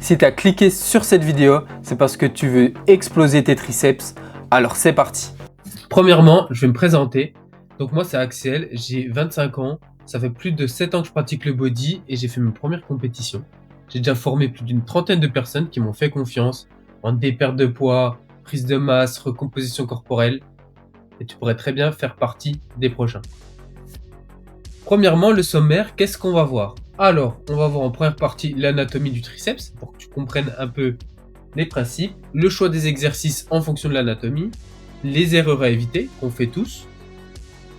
Si tu as cliqué sur cette vidéo, c'est parce que tu veux exploser tes triceps. Alors c'est parti. Premièrement, je vais me présenter. Donc moi c'est Axel, j'ai 25 ans. Ça fait plus de 7 ans que je pratique le body et j'ai fait mes premières compétitions. J'ai déjà formé plus d'une trentaine de personnes qui m'ont fait confiance en déperte de poids, prise de masse, recomposition corporelle. Et tu pourrais très bien faire partie des prochains. Premièrement, le sommaire, qu'est-ce qu'on va voir? Alors, on va voir en première partie l'anatomie du triceps pour que tu comprennes un peu les principes, le choix des exercices en fonction de l'anatomie, les erreurs à éviter qu'on fait tous,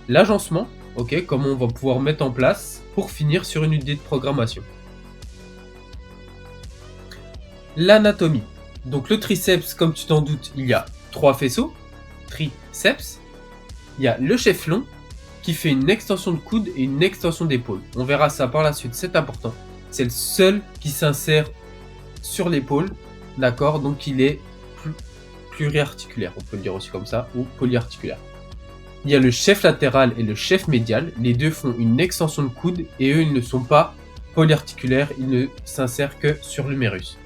l'agencement, ok, comment on va pouvoir mettre en place pour finir sur une idée de programmation. L'anatomie. Donc le triceps, comme tu t'en doutes, il y a 3 faisceaux, triceps. Il y a le chef-long qui fait une extension de coude et une extension d'épaule. On verra ça par la suite, c'est important. C'est le seul qui s'insère sur l'épaule, d'accord? Donc il est pluriarticulaire, on peut le dire aussi comme ça, ou polyarticulaire. Il y a le chef latéral et le chef médial. Les deux font une extension de coude et eux, ils ne sont pas polyarticulaires, ils ne s'insèrent que sur l'humérus.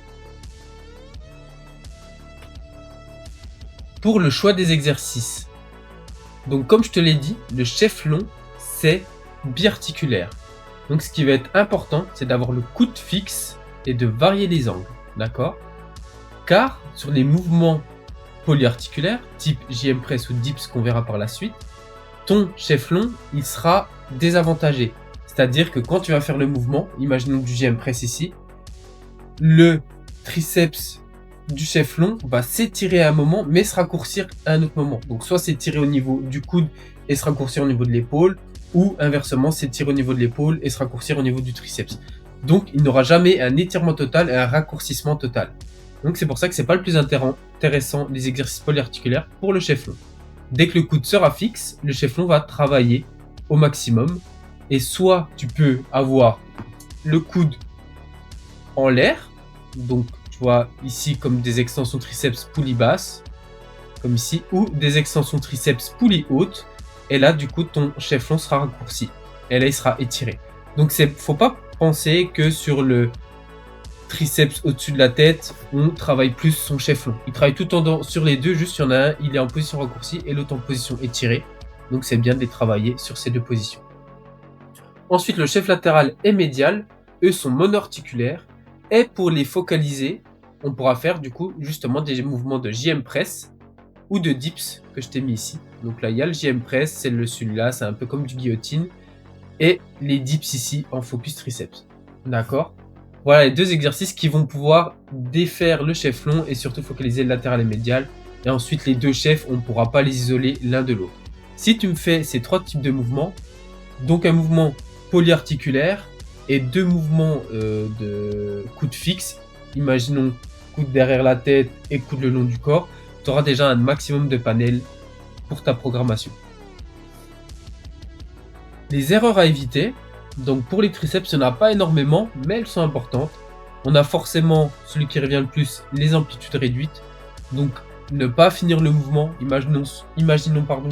Pour le choix des exercices, donc comme je te l'ai dit, le chef long, c'est biarticulaire. Donc ce qui va être important, c'est d'avoir le coude fixe et de varier les angles, d'accord? Car sur les mouvements polyarticulaires, type JM press ou dips qu'on verra par la suite, ton chef long, il sera désavantagé. C'est-à-dire que quand tu vas faire le mouvement, imaginons du JM press ici, le triceps du chef long va s'étirer à un moment mais se raccourcir à un autre moment. Donc soit s'étirer au niveau du coude et se raccourcir au niveau de l'épaule, ou inversement s'étirer au niveau de l'épaule et se raccourcir au niveau du triceps. Donc il n'aura jamais un étirement total et un raccourcissement total. Donc c'est pour ça que c'est pas le plus intéressant les exercices polyarticulaires pour le chef long. Dès que le coude sera fixe, le chef long va travailler au maximum. Et soit tu peux avoir le coude en l'air, donc ici comme des extensions triceps poulie basse, comme ici, ou des extensions triceps poulie haute, et là du coup ton chef long sera raccourci, et là il sera étiré. Donc faut pas penser que sur le triceps au-dessus de la tête, on travaille plus son chef long. Il travaille tout en temps sur les deux, juste il y en a un, il est en position raccourcie et l'autre en position étirée, donc c'est bien de les travailler sur ces deux positions. Ensuite le chef latéral et médial, eux sont monoarticulaires, et pour les focaliser, on pourra faire du coup justement des mouvements de JM press ou de dips que je t'ai mis ici. Donc là il y a le JM press, c'est celui-là, c'est un peu comme du guillotine, et les dips ici en focus triceps. D'accord? Voilà les deux exercices qui vont pouvoir défaire le chef long et surtout focaliser le latéral et médial. Et ensuite les deux chefs, on ne pourra pas les isoler l'un de l'autre. Si tu me fais ces 3 types de mouvements, donc un mouvement polyarticulaire et 2 mouvements de coude fixe, imaginons coude derrière la tête et coude le long du corps, tu auras déjà un maximum de panels pour ta programmation. Les erreurs à éviter, donc pour les triceps, il n'y en a pas énormément, mais elles sont importantes. On a forcément celui qui revient le plus, les amplitudes réduites. Donc ne pas finir le mouvement, imaginons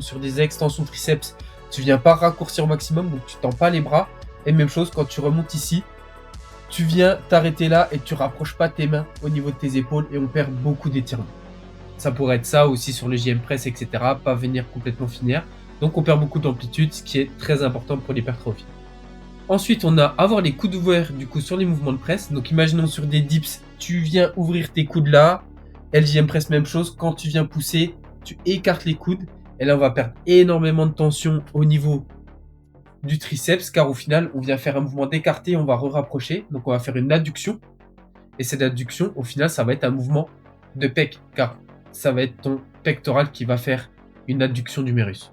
sur des extensions triceps, tu viens pas raccourcir au maximum, donc tu tends pas les bras. Et même chose quand tu remontes ici, tu viens t'arrêter là et tu rapproches pas tes mains au niveau de tes épaules et on perd beaucoup d'étirement. Ça pourrait être ça aussi sur le JM press, etc. Pas venir complètement finir. Donc on perd beaucoup d'amplitude, ce qui est très important pour l'hypertrophie. Ensuite, on a avoir les coudes ouverts du coup sur les mouvements de presse. Donc imaginons sur des dips, tu viens ouvrir tes coudes là. Et le JM press, même chose. Quand tu viens pousser, tu écartes les coudes. Et là, on va perdre énormément de tension au niveau du triceps, car au final on vient faire un mouvement d'écarté, on va rapprocher, donc on va faire une adduction, et cette adduction au final ça va être un mouvement de pec, car ça va être ton pectoral qui va faire une adduction d'humérus.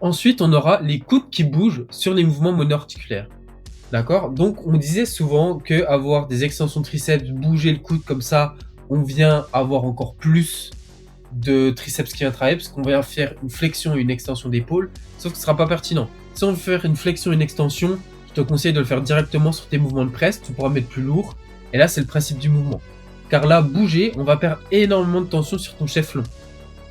Ensuite on aura les coudes qui bougent sur les mouvements monoarticulaires, d'accord? Donc on disait souvent que avoir des extensions de triceps, bouger le coude comme ça, on vient avoir encore plus de triceps qui vient travailler parce qu'on va faire une flexion et une extension d'épaule, sauf que ce sera pas pertinent. Si on veut faire une flexion et une extension, je te conseille de le faire directement sur tes mouvements de presse, tu pourras mettre plus lourd, et là c'est le principe du mouvement. Car là, bouger, on va perdre énormément de tension sur ton chef long.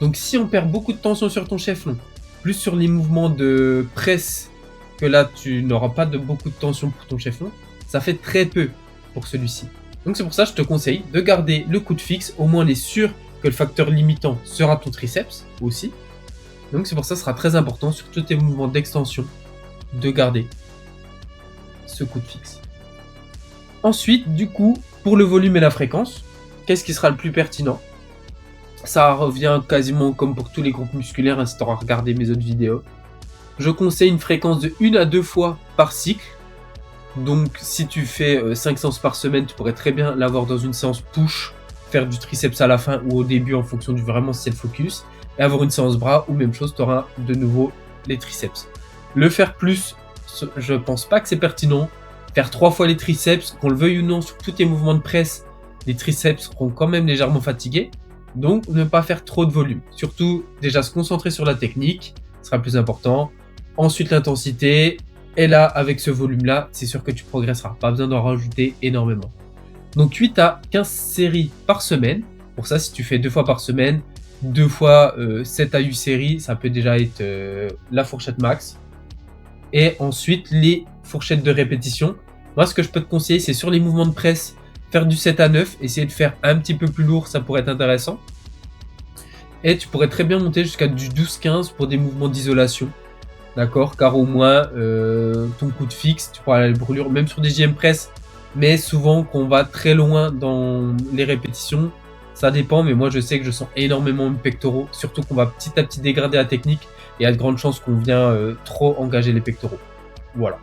Donc si on perd beaucoup de tension sur ton chef long, plus sur les mouvements de presse, que là tu n'auras pas beaucoup de tension pour ton chef long, ça fait très peu pour celui-ci. Donc c'est pour ça que je te conseille de garder le coude fixe, au moins on est sûr que le facteur limitant sera ton triceps aussi. Donc c'est pour ça que ce sera très important sur tous tes mouvements d'extension de garder ce coude fixe. Ensuite, du coup, pour le volume et la fréquence, qu'est-ce qui sera le plus pertinent? Ça revient quasiment comme pour tous les groupes musculaires, hein, si tu auras regardé mes autres vidéos. Je conseille une fréquence de 1 à 2 fois par cycle. Donc si tu fais 5 séances par semaine, tu pourrais très bien l'avoir dans une séance push, faire du triceps à la fin ou au début en fonction du vraiment si c'est le focus, et avoir une séance bras où même chose, tu auras de nouveau les triceps. Le faire plus, je pense pas que c'est pertinent. Faire 3 fois les triceps, qu'on le veuille ou non, sur tous tes mouvements de presse, les triceps seront quand même légèrement fatigués. Donc ne pas faire trop de volume. Surtout déjà se concentrer sur la technique, sera plus important. Ensuite l'intensité. Et là, avec ce volume-là, c'est sûr que tu progresseras. Pas besoin d'en rajouter énormément. Donc 8 à 15 séries par semaine. Pour ça, si tu fais 2 fois par semaine, 2 fois 7 à 8 séries, ça peut déjà être la fourchette max. Et ensuite, les fourchettes de répétition. Moi, ce que je peux te conseiller, c'est sur les mouvements de presse, faire du 7 à 9. Essayer de faire un petit peu plus lourd, ça pourrait être intéressant. Et tu pourrais très bien monter jusqu'à du 12-15 pour des mouvements d'isolation. D'accord, car au moins ton coude fixe, tu pourras aller à la brûlure, même sur des JM press, mais souvent qu'on va très loin dans les répétitions, ça dépend, mais moi je sais que je sens énormément mes pectoraux, surtout qu'on va petit à petit dégrader la technique, et il y a de grandes chances qu'on vient trop engager les pectoraux. Voilà.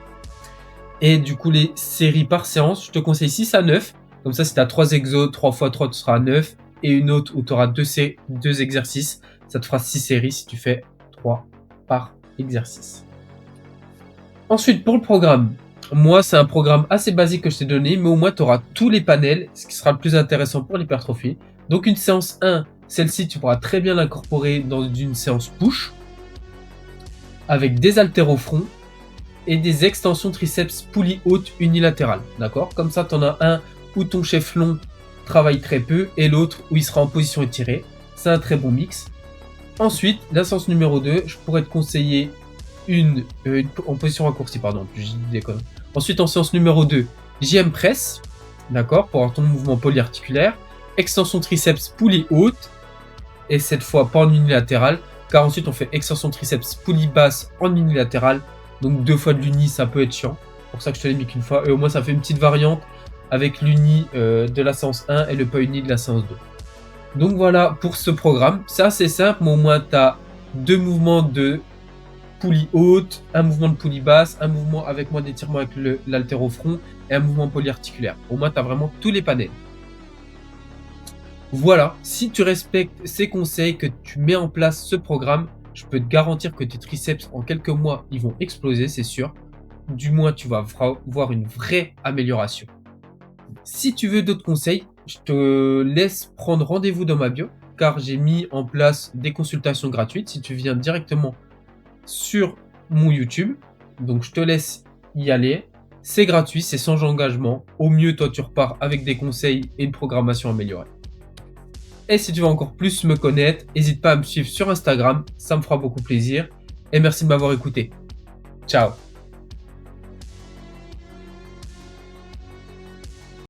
Et du coup, les séries par séance, je te conseille 6 à 9, comme ça si tu as 3 exos, 3 x 3, tu seras à 9, et une autre où tu auras 2 exercices, ça te fera 6 séries si tu fais 3 par exercice. Ensuite, pour le programme, moi, c'est un programme assez basique que je t'ai donné, mais au moins, tu auras tous les panels, ce qui sera le plus intéressant pour l'hypertrophie. Donc, une séance 1, celle-ci, tu pourras très bien l'incorporer dans une séance push, avec des haltères au front et des extensions triceps poulies hautes unilatérales. D'accord? Comme ça, tu en as un où ton chef long travaille très peu et l'autre où il sera en position étirée. C'est un très bon mix. Ensuite, la séance numéro 2, je pourrais te conseiller une en position raccourcie, pardon, je déconne. Ensuite, en séance numéro 2, JM press, d'accord, pour avoir ton mouvement polyarticulaire, extension triceps poulie haute, et cette fois pas en unilatéral, car ensuite on fait extension triceps poulie basse en unilatéral, donc 2 fois de l'uni, ça peut être chiant, c'est pour ça que je te l'ai mis qu'une fois, et au moins ça fait une petite variante avec l'uni de la séance 1 et le pas uni de la séance 2. Donc voilà pour ce programme, c'est assez simple, mais au moins tu as 2 mouvements de poulie haute, un mouvement de poulie basse, un mouvement avec moins d'étirement avec l'haltère au front et un mouvement polyarticulaire. Au moins tu as vraiment tous les panels. Voilà, si tu respectes ces conseils, que tu mets en place ce programme, je peux te garantir que tes triceps en quelques mois, ils vont exploser, c'est sûr. Du moins, tu vas voir une vraie amélioration. Si tu veux d'autres conseils, je te laisse prendre rendez-vous dans ma bio, car j'ai mis en place des consultations gratuites si tu viens directement sur mon YouTube. Donc je te laisse y aller. C'est gratuit, c'est sans engagement. Au mieux, toi, tu repars avec des conseils et une programmation améliorée. Et si tu veux encore plus me connaître, n'hésite pas à me suivre sur Instagram, ça me fera beaucoup plaisir. Et merci de m'avoir écouté. Ciao!